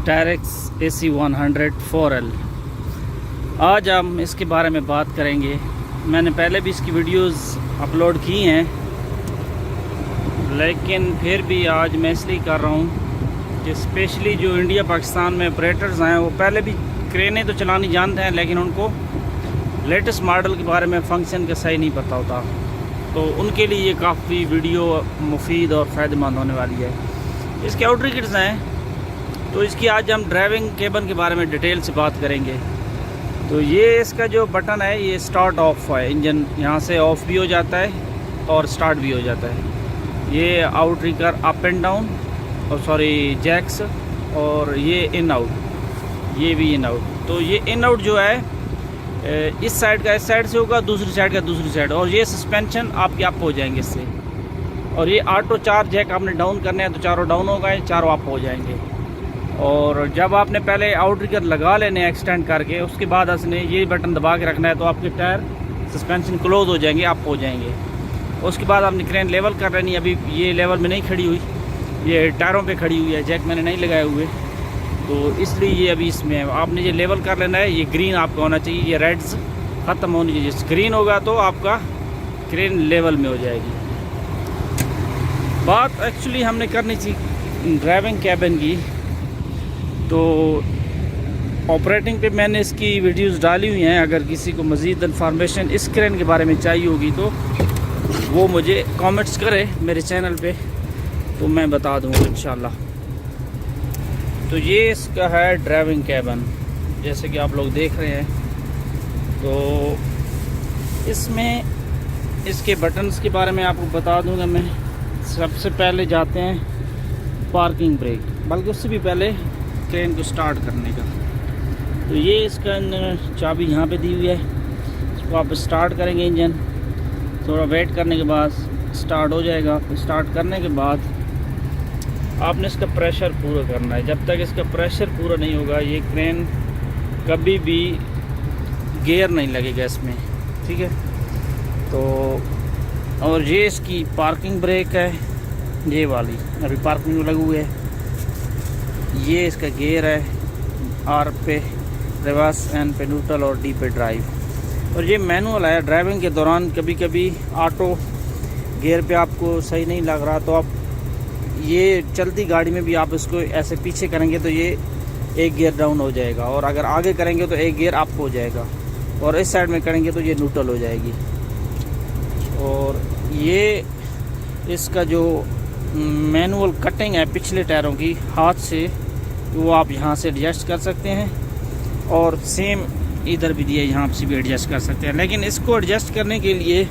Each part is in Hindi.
Terex AC100 4L। आज हम इसके बारे में बात करेंगे। मैंने पहले भी इसकी वीडियोस अपलोड की हैं, लेकिन फिर भी आज मैं इसलिए कर रहा हूँ कि स्पेशली जो इंडिया पाकिस्तान में ऑपरेटर्स हैं वो पहले भी क्रेनें तो चलानी जानते हैं, लेकिन उनको लेटेस्ट मॉडल के बारे में फंक्शन का सही नहीं पता होता, तो उनके लिए ये काफ़ी वीडियो मुफीद और फ़ायदेमंद होने वाली है। इसके आउटर किट्स हैं, तो इसकी आज हम ड्राइविंग केबन के बारे में डिटेल से बात करेंगे। तो ये इसका जो बटन है ये स्टार्ट ऑफ है, इंजन यहाँ से ऑफ भी हो जाता है और स्टार्ट भी हो जाता है। ये out recur up and down और सॉरी जैक्स, और ये इन आउट, ये भी इन आउट। तो ये इन आउट जो है इस साइड का इस साइड से होगा, दूसरी साइड का दूसरी साइड, और ये सस्पेंशन आपके अप हो जाएंगे इससे। और ये ऑटो 4 जैक आपने डाउन करने हैं तो चारों डाउन हो गए, चारों अप हो जाएंगे। और जब आपने पहले आउट रिकर लगा लेने हैं एक्सटेंड करके, उसके बाद आपने ये बटन दबा के रखना है तो आपके टायर सस्पेंशन क्लोज हो जाएंगे, अप हो जाएंगे। उसके बाद आपने क्रेन लेवल कर लेनी। अभी ये लेवल में नहीं खड़ी हुई, ये टायरों पे खड़ी हुई है, जैक मैंने नहीं लगाए हुए, तो इसलिए ये अभी इसमें है। आपने ये लेवल कर लेना है। ये ग्रीन आपका होना चाहिए, ये रेड्स ख़त्म होनी चाहिए। ग्रीन होगा तो आपका क्रेन लेवल में हो जाएगी। बात एक्चुअली हमने करनी थी ड्राइविंग कैबिन की, तो ऑपरेटिंग पे मैंने इसकी वीडियोस डाली हुई हैं। अगर किसी को मज़ीद इन्फॉर्मेशन इस क्रेन के बारे में चाहिए होगी तो वो मुझे कमेंट्स करे मेरे चैनल पे, तो मैं बता दूँगा इंशाल्लाह। तो ये इसका है ड्राइविंग कैबिन, जैसे कि आप लोग देख रहे हैं। तो इसमें इसके बटन्स के बारे में आपको बता दूंगा मैं। सबसे पहले जाते हैं पार्किंग ब्रेक, बल्कि उससे भी पहले ट्रेन को स्टार्ट करने का। तो ये इसका चाबी यहाँ पे दी हुई है, इसको आप स्टार्ट करेंगे इंजन, थोड़ा वेट करने के बाद स्टार्ट हो जाएगा। स्टार्ट करने के बाद आपने इसका प्रेशर पूरा करना है। जब तक इसका प्रेशर पूरा नहीं होगा ये क्रेन कभी भी गियर नहीं लगेगा इसमें, ठीक है। तो और ये इसकी पार्किंग ब्रेक है, ये वाली अभी पार्किंग में लगी हुई है। ये इसका गियर है, आर पे रिवर्स, एन पे न्यूट्रल और डी पे ड्राइव। और ये मैनुअल है। ड्राइविंग के दौरान कभी कभी ऑटो गियर पे आपको सही नहीं लग रहा तो आप ये चलती गाड़ी में भी आप इसको ऐसे पीछे करेंगे तो ये एक गियर डाउन हो जाएगा, और अगर आगे करेंगे तो एक गियर अप हो जाएगा, और इस साइड में करेंगे तो ये न्यूट्रल हो जाएगी। और ये इसका जो मैनुअल कटिंग है पिछले टायरों की हाथ से, वो आप यहाँ से एडजस्ट कर सकते हैं, और सेम इधर भी दिया, यहाँ से भी एडजस्ट कर सकते हैं। लेकिन इसको एडजस्ट करने के लिए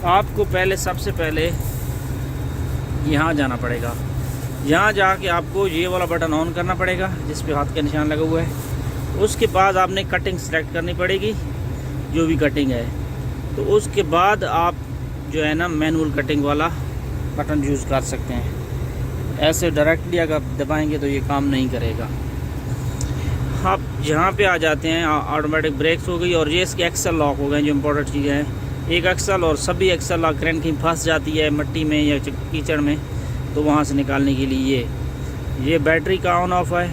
आपको पहले सबसे पहले यहाँ जाना पड़ेगा। यहाँ जाके आपको ये वाला बटन ऑन करना पड़ेगा जिस पे हाथ का निशान लगा हुआ है। उसके बाद आपने कटिंग सेलेक्ट करनी पड़ेगी, जो भी कटिंग है। तो उसके बाद आप जो है ना मैनुअल कटिंग वाला बटन यूज़ कर सकते हैं। ऐसे डायरेक्टली अगर दबाएंगे तो ये काम नहीं करेगा। आप यहाँ पे आ जाते हैं, ऑटोमेटिक ब्रेक्स हो गई, और ये इसके एक्सल लॉक हो गए जो इम्पोर्टेंट चीज़ें हैं। एक एक्सल और सभी एक्सल क्रेन कहीं फंस जाती है मिट्टी में या कीचड़ में, तो वहाँ से निकालने के लिए ये बैटरी का ऑन ऑफ है।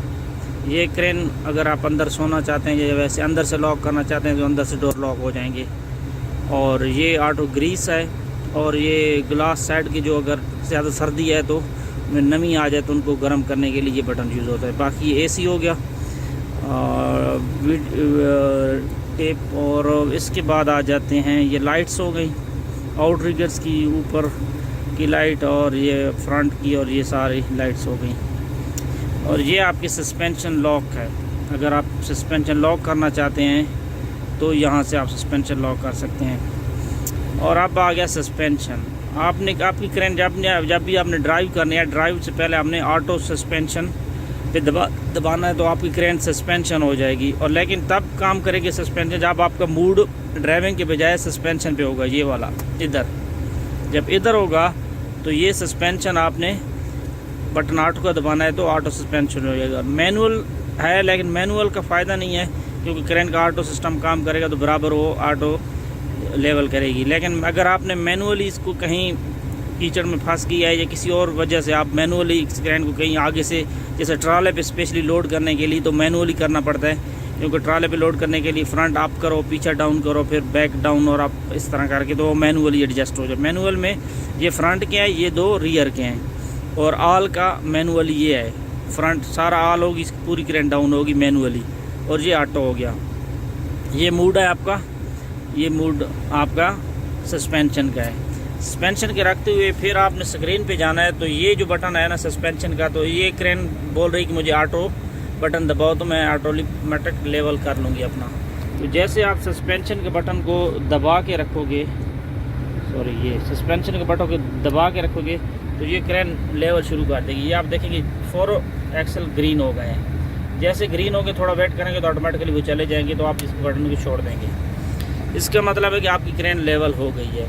ये क्रेन अगर आप अंदर सोना चाहते हैं या वैसे अंदर से लॉक करना चाहते हैं तो अंदर से डोर लॉक हो जाएंगे। और ये ऑटो ग्रीस है, और ये ग्लास साइड की जो अगर ज़्यादा सर्दी है तो नमी आ जाए तो उनको गर्म करने के लिए ये बटन यूज़ होता है। बाकी ये AC हो गया टेप। और इसके बाद आ जाते हैं ये लाइट्स हो गई, आउट रिगर्स की ऊपर की लाइट, और ये फ्रंट की, और ये सारी लाइट्स हो गई। और ये आपकी सस्पेंशन लॉक है। अगर आप सस्पेंशन लॉक करना चाहते हैं तो यहाँ से आप सस्पेंशन लॉक कर सकते हैं। और अब आ गया सस्पेंशन। आपकी क्रेन जब भी आपने ड्राइव करनी है, ड्राइव से पहले आपने ऑटो सस्पेंशन पे दबाना है तो आपकी क्रेन सस्पेंशन हो जाएगी। और लेकिन तब काम करेगी सस्पेंशन जब आपका मूड ड्राइविंग के बजाय सस्पेंशन पे होगा। ये वाला इधर, जब इधर होगा तो ये सस्पेंशन आपने बटन ऑटो का दबाना है तो ऑटो सस्पेंशन हो जाएगा। मैनुअल है, लेकिन मैनुअल का फ़ायदा नहीं है क्योंकि क्रेन का ऑटो सिस्टम काम करेगा तो बराबर वो ऑटो लेवल करेगी। लेकिन अगर आपने मैनुअली इसको कहीं कीचड़ में फंस गई है या किसी और वजह से आप मैनुअली इस क्रेन को कहीं आगे से, जैसे ट्राले पे स्पेशली लोड करने के लिए तो मैनुअली करना पड़ता है, क्योंकि ट्राले पे लोड करने के लिए फ्रंट अप करो, पीछा डाउन करो, फिर बैक डाउन, और आप इस तरह करके तो मैनुअली एडजस्ट हो जाए। मैनुअल में ये फ्रंट के हैं, ये 2 रियर के हैं, और आल का मैनुअली ये है। फ्रंट सारा आल होगी, पूरी क्रेन डाउन होगी मैनुअली, और ये ऑटो हो गया। ये मूड है आपका, ये मूड आपका सस्पेंशन का है। सस्पेंशन के रखते हुए फिर आपने स्क्रीन पे जाना है, तो ये जो बटन है ना सस्पेंशन का, तो ये क्रेन बोल रही कि मुझे ऑटो बटन दबाओ, तो मैं ऑटोमेटिक लेवल कर लूँगी अपना। तो जैसे आप सस्पेंशन के बटन को दबा के रखोगे, सॉरी ये सस्पेंशन के बटन को दबा के रखोगे तो ये क्रेन लेवल शुरू कर देगी। ये आप देखेंगे 4 एक्सल ग्रीन हो गए हैं। जैसे ग्रीन हो गए थोड़ा वेट करेंगे तो ऑटोमेटिकली वो चले जाएंगे, तो आप इस बटन को छोड़ देंगे। इसका मतलब है कि आपकी क्रेन लेवल हो गई है।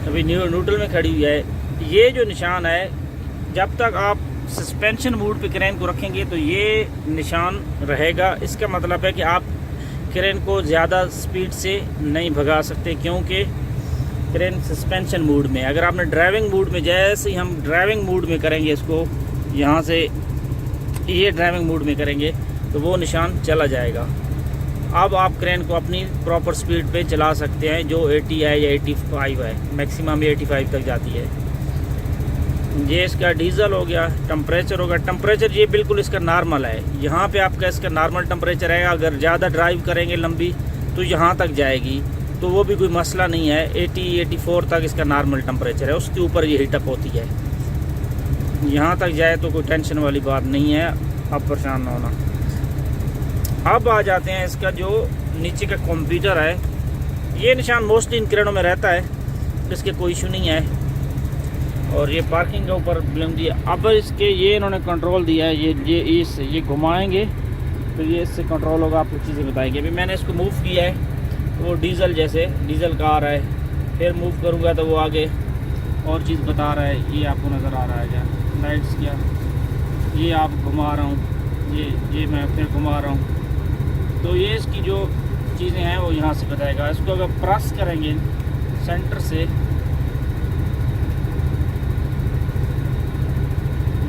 अभी न्यूट्रल में खड़ी हुई है। ये जो निशान है, जब तक आप सस्पेंशन मोड पे क्रेन को रखेंगे तो ये निशान रहेगा। इसका मतलब है कि आप क्रेन को ज़्यादा स्पीड से नहीं भगा सकते, क्योंकि क्रेन सस्पेंशन मोड में। अगर आपने ड्राइविंग मोड में, जैसे ही हम ड्राइविंग मोड में करेंगे इसको, यहाँ से ये ड्राइविंग मोड में करेंगे तो वो निशान चला जाएगा। अब आप क्रेन को अपनी प्रॉपर स्पीड पे चला सकते हैं, जो 80 है या 85 है, मैक्सिमम 85 तक जाती है। ये इसका डीजल हो गया। टेम्परेचर होगा, टेम्परेचर ये बिल्कुल इसका नॉर्मल है। यहाँ पे आपका इसका नॉर्मल टेम्परेचर है। अगर ज़्यादा ड्राइव करेंगे लंबी तो यहाँ तक जाएगी, तो वो भी कोई मसला नहीं है। 80-84 तक इसका नॉर्मल टेम्परेचर है, उसके ऊपर ये हीटअप होती है। यहाँ तक जाए तो कोई टेंशन वाली बात नहीं है, अब परेशान ना होना। अब आ जाते हैं इसका जो नीचे का कंप्यूटर है। ये निशान मोस्टली इन क्रेनों में रहता है, इसके कोई इशू नहीं है। और ये पार्किंग के ऊपर ब्लेम दिया। अब इसके ये इन्होंने कंट्रोल दिया है, ये घुमाएंगे तो ये इससे कंट्रोल होगा, आपको चीज़ें बताएंगे। अभी मैंने इसको मूव किया है तो वो डीजल, जैसे डीजल का आ रहा है, फिर मूव करूँगा तो वो आगे और चीज़ बता रहा है। ये आपको नज़र आ रहा है क्या, लाइट्स क्या, ये आप घुमा रहा हूँ, ये मैं फिर घुमा रहा हूँ, तो ये इसकी जो चीज़ें हैं वो यहाँ से बताएगा। इसको अगर प्रेस करेंगे सेंटर से,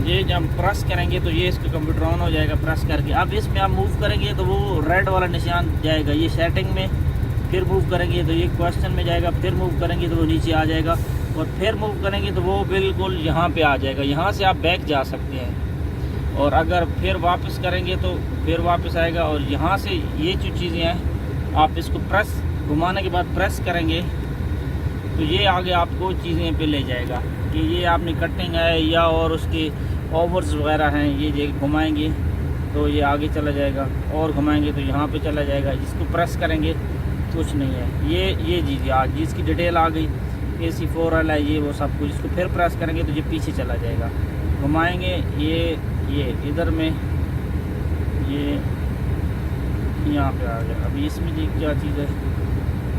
ये जब प्रेस करेंगे तो ये इसका कंप्यूटर ऑन हो जाएगा प्रेस करके। अब इसमें आप मूव करेंगे तो वो रेड वाला निशान जाएगा, ये सेटिंग में। फिर मूव करेंगे तो ये क्वेश्चन में जाएगा, फिर मूव करेंगे तो वो नीचे आ जाएगा, और फिर मूव करेंगे तो वो बिल्कुल यहाँ पे आ जाएगा। यहाँ से आप बैक जा सकते हैं, और अगर फिर वापस करेंगे तो फिर वापस आएगा। और यहाँ से ये जो चीज़ें हैं, आप इसको प्रेस घुमाने के बाद प्रेस करेंगे तो ये आगे आपको चीज़ें पे ले जाएगा कि ये आपने कटिंग है या और उसके ओवर्स वगैरह हैं, ये घुमाएंगे तो ये आगे चला जाएगा, और घुमाएंगे तो यहाँ पे चला जाएगा। इसको प्रेस करेंगे कुछ नहीं है। ये चीज़ आज जिसकी डिटेल आ गई, AC4L है ये वो सब कुछ। इसको फिर प्रेस करेंगे तो ये पीछे चला जाएगा। घुमाएंगे ये इधर में, ये यहाँ पे आ गया। अभी इसमें जी क्या चीज़ है,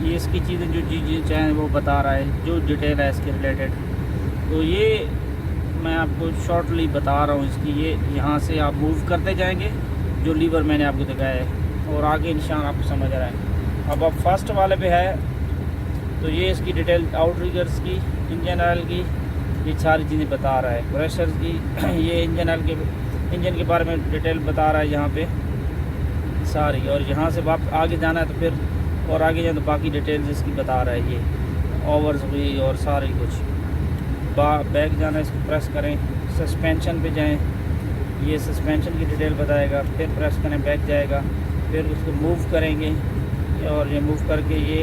ये इसकी चीज़ें जो चीज़ें चाहें वो बता रहा है, जो डिटेल है इसके रिलेटेड। तो ये मैं आपको शॉर्टली बता रहा हूँ इसकी। ये यहाँ से आप मूव करते जाएंगे, जो लीवर मैंने आपको दिखाया है, और आगे निशान आपको समझ आ रहा है। अब आप फर्स्ट वाले पे है तो ये इसकी डिटेल, आउटरिगर्स की, इंजन ऑयल की, ये सारी चीज़ें बता रहा है। प्रेशर की, ये इंजन ऑयल के, इंजन के बारे में डिटेल बता रहा है यहाँ पे सारी। और यहाँ से आप आगे जाना है तो फिर और आगे जाए तो बाकी डिटेल्स इसकी बता रहा है। ये ओवर्स भी और सारी कुछ। बैक जाना है, इसको प्रेस करें, सस्पेंशन पे जाएं, ये सस्पेंशन की डिटेल बताएगा। फिर प्रेस करें, बैक जाएगा, फिर उसको मूव करेंगे, और ये मूव करके ये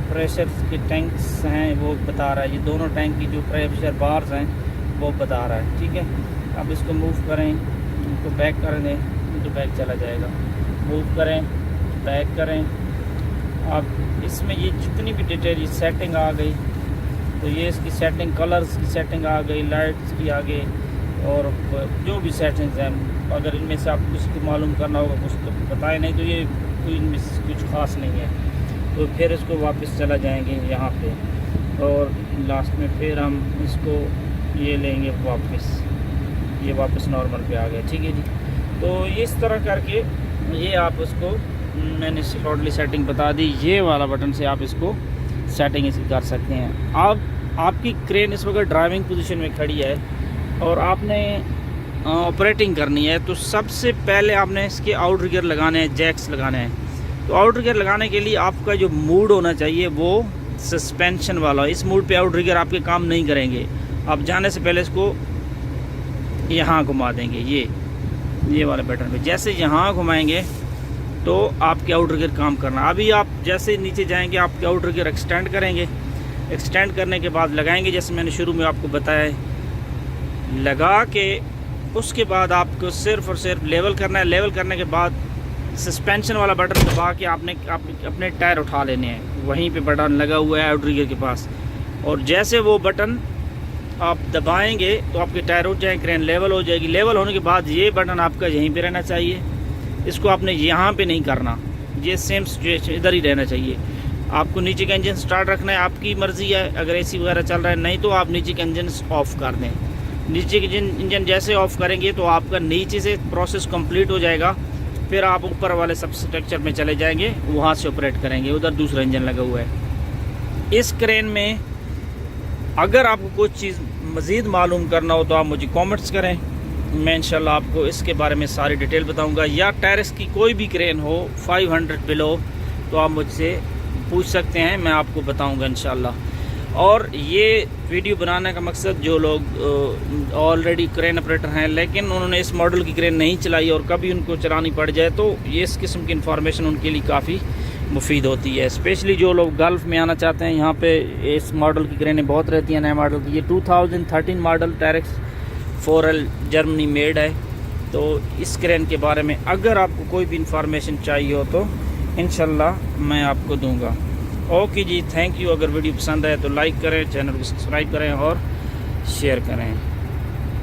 प्रेशर के टैंक्स हैं वो बता रहा है। ये दोनों टैंक की जो प्रेशर बार्स हैं वो बता रहा है, ठीक है। अब इसको मूव करें, इनको बैक कर दें तो बैक चला जाएगा। मूव करें, बैक करें। अब इसमें ये जितनी भी डिटेल, ये सेटिंग आ गई, तो ये इसकी सेटिंग, कलर्स की सेटिंग आ गई, लाइट्स की आ गई, और जो भी सेटिंग्स हैं, अगर इनमें से आपको किसी को मालूम करना होगा कुछ तो बताए, नहीं तो ये कोई इनमें से कुछ ख़ास नहीं है। तो फिर इसको वापस चला जाएंगे यहाँ पे, और लास्ट में फिर हम इसको ये लेंगे वापस, ये वापस नॉर्मल पे आ गया, ठीक है जी। तो इस तरह करके ये आप उसको, मैंने शॉर्टली सेटिंग बता दी। ये वाला बटन से आप इसको सेटिंग इसकी कर सकते हैं। अब आपकी क्रेन इस वक्त ड्राइविंग पोजीशन में खड़ी है और आपने ऑपरेटिंग करनी है, तो सबसे पहले आपने इसके आउटरिगर लगाने हैं, जैक्स लगाने हैं। तो आउटरिगर लगाने के लिए आपका जो मूड होना चाहिए वो सस्पेंशन वाला। इस मूड पे आउटरिगर आपके काम नहीं करेंगे। आप जाने से पहले इसको यहाँ घुमा देंगे, ये वाले बटन पे। जैसे यहाँ घुमाएंगे तो आपके आउटरिगर काम करना। अभी आप जैसे नीचे जाएंगे आपके आउटरिगर एक्सटेंड करेंगे। एक्सटेंड करने के बाद लगाएंगे, जैसे मैंने शुरू में आपको बताया है। लगा के उसके बाद आपको सिर्फ और सिर्फ लेवल करना है। लेवल करने के बाद सस्पेंशन वाला बटन दबा के आपने अपने टायर उठा लेने हैं। वहीं पे बटन लगा हुआ है आउटरिगर के पास, और जैसे वो बटन आप दबाएंगे तो आपके टायर उठ जाएंगे, क्रेन लेवल हो जाएगी। लेवल होने के बाद ये बटन आपका यहीं पे रहना चाहिए। इसको आपने यहाँ पे नहीं करना, ये सेम सिचुएशन इधर ही रहना चाहिए। आपको नीचे का इंजन स्टार्ट रखना है, आपकी मर्ज़ी है। अगर एसी वगैरह चल रहा है, नहीं तो आप नीचे का इंजन ऑफ़ कर दें। नीचे के इंजन जैसे ऑफ़ करेंगे तो आपका नीचे से प्रोसेस कंप्लीट हो जाएगा। फिर आप ऊपर वाले सब स्ट्रक्चर में चले जाएंगे, वहाँ से ऑपरेट करेंगे। उधर दूसरा इंजन लगा हुआ है। इस क्रेन में अगर आपको कुछ चीज़ मज़ीद मालूम करना हो तो आप मुझे कमेंट्स करें, मैं इंशाल्लाह आपको इसके बारे में सारी डिटेल बताऊंगा। या टेरेस की कोई भी क्रेन हो 500 बिलो तो आप मुझसे पूछ सकते हैं, मैं आपको बताऊंगा इंशाल्लाह। और ये वीडियो बनाने का मकसद जो लोग ऑलरेडी क्रेन ऑपरेटर हैं लेकिन उन्होंने इस मॉडल की क्रेन नहीं चलाई और कभी उनको चलानी पड़ जाए तो ये इस किस्म की इन्फॉर्मेशन उनके लिए काफ़ी मुफीद होती है। स्पेशली जो लोग गल्फ़ में आना चाहते हैं, यहाँ पे इस मॉडल की क्रेनें बहुत रहती हैं, नए मॉडल की। ये 2013 मॉडल टेरेक्स 4L जर्मनी मेड है। तो इस क्रेन के बारे में अगर आपको कोई भी इंफॉर्मेशन चाहिए हो तो इंशाल्लाह मैं आपको दूंगा। ओके जी, थैंक यू। अगर वीडियो पसंद आए तो लाइक करें, चैनल को सब्सक्राइब करें और शेयर करें।